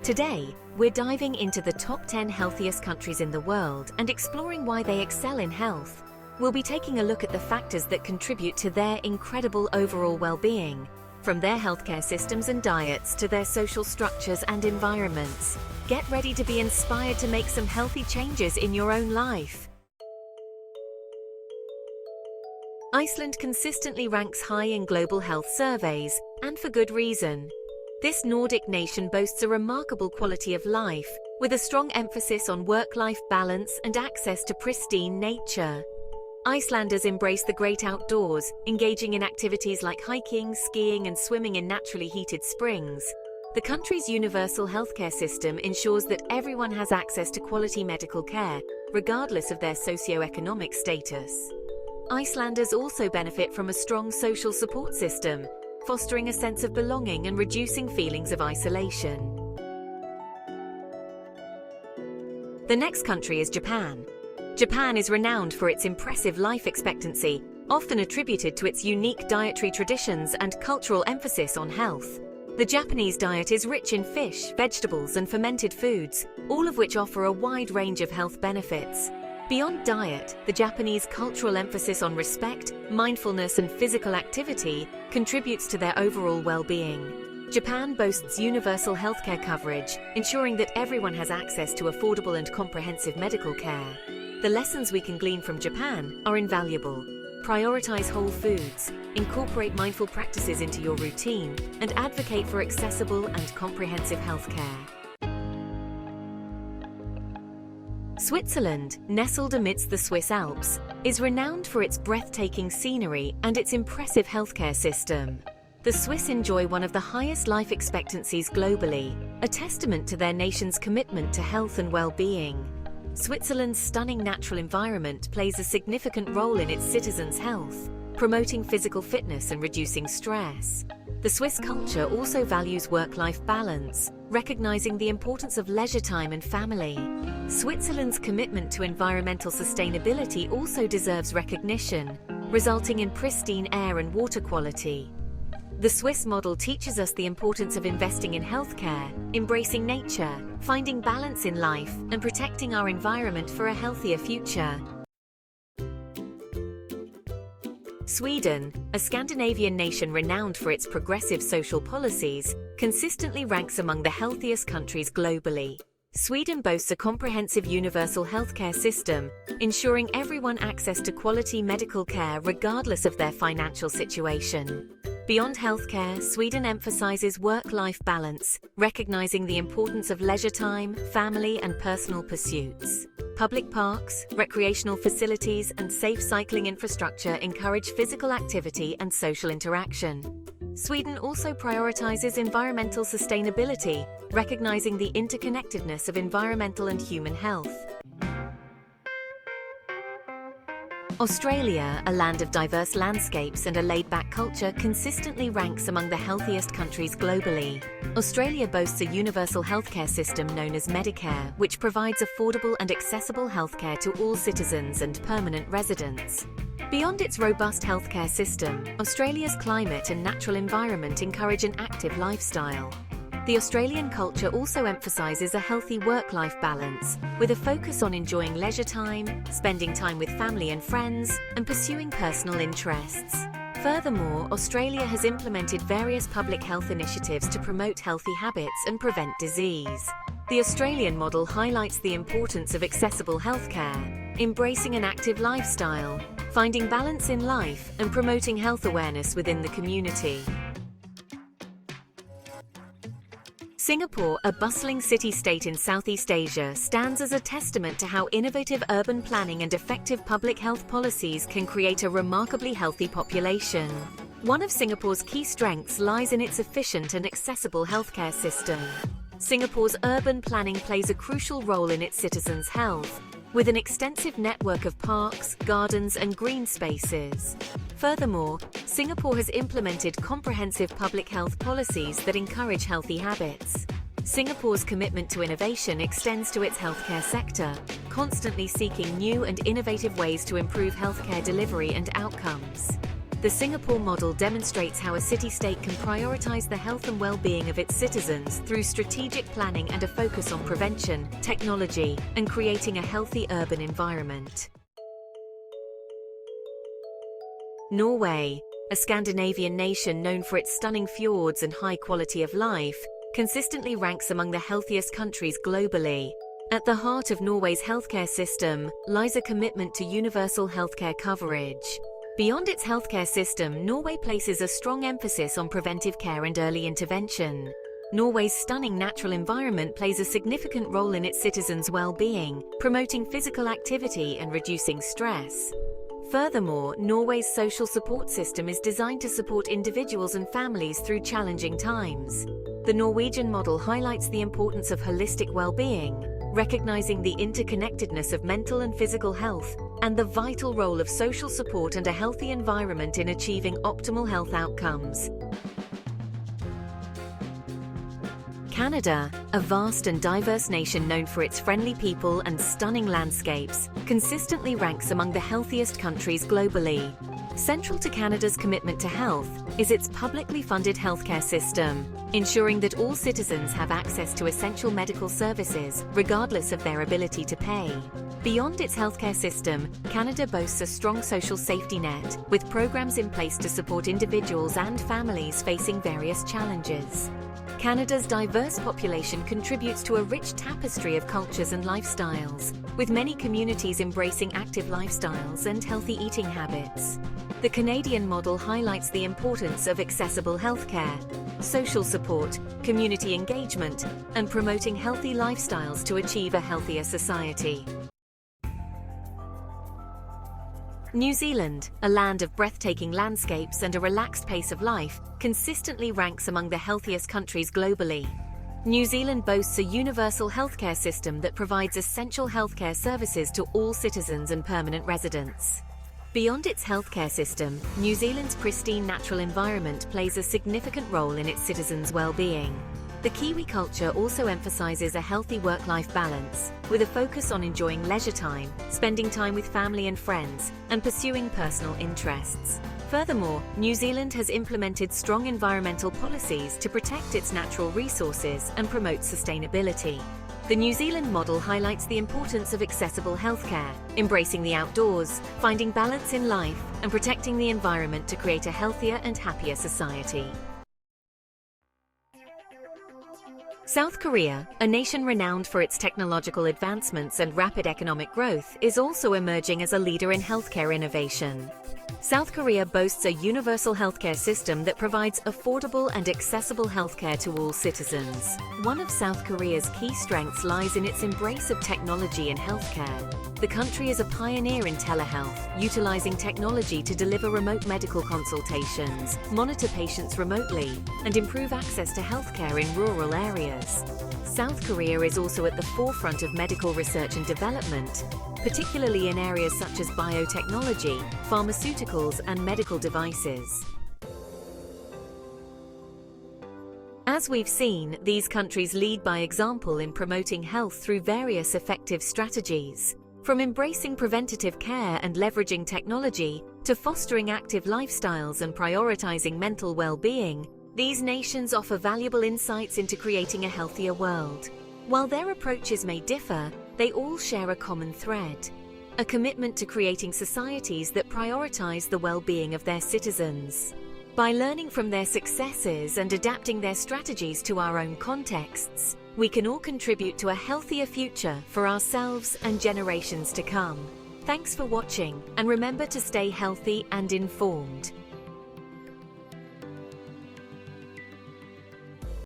Today, we're diving into the top 10 healthiest countries in the world and exploring why they excel in health. We'll be taking a look at the factors that contribute to their incredible overall well-being, from their healthcare systems and diets to their social structures and environments. Get ready to be inspired to make some healthy changes in your own life. Iceland consistently ranks high in global health surveys, and for good reason. This Nordic nation boasts a remarkable quality of life, with a strong emphasis on work-life balance and access to pristine nature. Icelanders embrace the great outdoors, engaging in activities like hiking, skiing, and swimming in naturally heated springs. The country's universal healthcare system ensures that everyone has access to quality medical care, regardless of their socioeconomic status. Icelanders also benefit from a strong social support system, fostering a sense of belonging and reducing feelings of isolation. The next country is Japan. Japan is renowned for its impressive life expectancy, often attributed to its unique dietary traditions and cultural emphasis on health. The Japanese diet is rich in fish, vegetables, and fermented foods, all of which offer a wide range of health benefits. Beyond diet, the Japanese cultural emphasis on respect, mindfulness, and physical activity contributes to their overall well-being. Japan boasts universal healthcare coverage, ensuring that everyone has access to affordable and comprehensive medical care. The lessons we can glean from Japan are invaluable. Prioritize whole foods, incorporate mindful practices into your routine, and advocate for accessible and comprehensive healthcare. Switzerland, nestled amidst the Swiss Alps, is renowned for its breathtaking scenery and its impressive healthcare system. The Swiss enjoy one of the highest life expectancies globally, a testament to their nation's commitment to health and well-being. Switzerland's stunning natural environment plays a significant role in its citizens' health, promoting physical fitness and reducing stress. The Swiss culture also values work-life balance, recognizing the importance of leisure time and family. Switzerland's commitment to environmental sustainability also deserves recognition, resulting in pristine air and water quality. The Swiss model teaches us the importance of investing in healthcare, embracing nature, finding balance in life, and protecting our environment for a healthier future. Sweden, a Scandinavian nation renowned for its progressive social policies, consistently ranks among the healthiest countries globally. Sweden boasts a comprehensive universal healthcare system, ensuring everyone access to quality medical care regardless of their financial situation. Beyond healthcare, Sweden emphasizes work-life balance, recognizing the importance of leisure time, family, and personal pursuits. Public parks, recreational facilities, and safe cycling infrastructure encourage physical activity and social interaction. Sweden also prioritizes environmental sustainability, recognizing the interconnectedness of environmental and human health. Australia, a land of diverse landscapes and a laid-back culture, consistently ranks among the healthiest countries globally. Australia boasts a universal healthcare system known as Medicare, which provides affordable and accessible healthcare to all citizens and permanent residents. Beyond its robust healthcare system, Australia's climate and natural environment encourage an active lifestyle. The Australian culture also emphasizes a healthy work-life balance, with a focus on enjoying leisure time, spending time with family and friends, and pursuing personal interests. Furthermore, Australia has implemented various public health initiatives to promote healthy habits and prevent disease. The Australian model highlights the importance of accessible healthcare, embracing an active lifestyle, finding balance in life, and promoting health awareness within the community. Singapore, a bustling city-state in Southeast Asia, stands as a testament to how innovative urban planning and effective public health policies can create a remarkably healthy population. One of Singapore's key strengths lies in its efficient and accessible healthcare system. Singapore's urban planning plays a crucial role in its citizens' health, with an extensive network of parks, gardens, and green spaces. Furthermore, Singapore has implemented comprehensive public health policies that encourage healthy habits. Singapore's commitment to innovation extends to its healthcare sector, constantly seeking new and innovative ways to improve healthcare delivery and outcomes. The Singapore model demonstrates how a city-state can prioritize the health and well-being of its citizens through strategic planning and a focus on prevention, technology, and creating a healthy urban environment. Norway, a Scandinavian nation known for its stunning fjords and high quality of life, consistently ranks among the healthiest countries globally. At the heart of Norway's healthcare system lies a commitment to universal healthcare coverage. Beyond its healthcare system, Norway places a strong emphasis on preventive care and early intervention. Norway's stunning natural environment plays a significant role in its citizens' well-being, promoting physical activity and reducing stress. Furthermore, Norway's social support system is designed to support individuals and families through challenging times. The Norwegian model highlights the importance of holistic well-being, recognizing the interconnectedness of mental and physical health, and the vital role of social support and a healthy environment in achieving optimal health outcomes. Canada, a vast and diverse nation known for its friendly people and stunning landscapes, consistently ranks among the healthiest countries globally. Central to Canada's commitment to health is its publicly funded healthcare system, ensuring that all citizens have access to essential medical services, regardless of their ability to pay. Beyond its healthcare system, Canada boasts a strong social safety net, with programs in place to support individuals and families facing various challenges. Canada's diverse population contributes to a rich tapestry of cultures and lifestyles, with many communities embracing active lifestyles and healthy eating habits. The Canadian model highlights the importance of accessible healthcare, social support, community engagement, and promoting healthy lifestyles to achieve a healthier society. New Zealand, a land of breathtaking landscapes and a relaxed pace of life, consistently ranks among the healthiest countries globally. New Zealand boasts a universal healthcare system that provides essential healthcare services to all citizens and permanent residents. Beyond its healthcare system, New Zealand's pristine natural environment plays a significant role in its citizens' well-being. The Kiwi culture also emphasizes a healthy work-life balance, with a focus on enjoying leisure time, spending time with family and friends, and pursuing personal interests. Furthermore, New Zealand has implemented strong environmental policies to protect its natural resources and promote sustainability. The New Zealand model highlights the importance of accessible healthcare, embracing the outdoors, finding balance in life, and protecting the environment to create a healthier and happier society. South Korea, a nation renowned for its technological advancements and rapid economic growth, is also emerging as a leader in healthcare innovation. South Korea boasts a universal healthcare system that provides affordable and accessible healthcare to all citizens. One of South Korea's key strengths lies in its embrace of technology in healthcare. The country is a pioneer in telehealth, utilizing technology to deliver remote medical consultations, monitor patients remotely, and improve access to healthcare in rural areas. South Korea is also at the forefront of medical research and development, particularly in areas such as biotechnology, pharmaceuticals, and medical devices. As we've seen, these countries lead by example in promoting health through various effective strategies. From embracing preventative care and leveraging technology, to fostering active lifestyles and prioritizing mental well-being, these nations offer valuable insights into creating a healthier world. While their approaches may differ, they all share a common thread: a commitment to creating societies that prioritize the well-being of their citizens. By learning from their successes and adapting their strategies to our own contexts, we can all contribute to a healthier future for ourselves and generations to come. Thanks for watching, and remember to stay healthy and informed.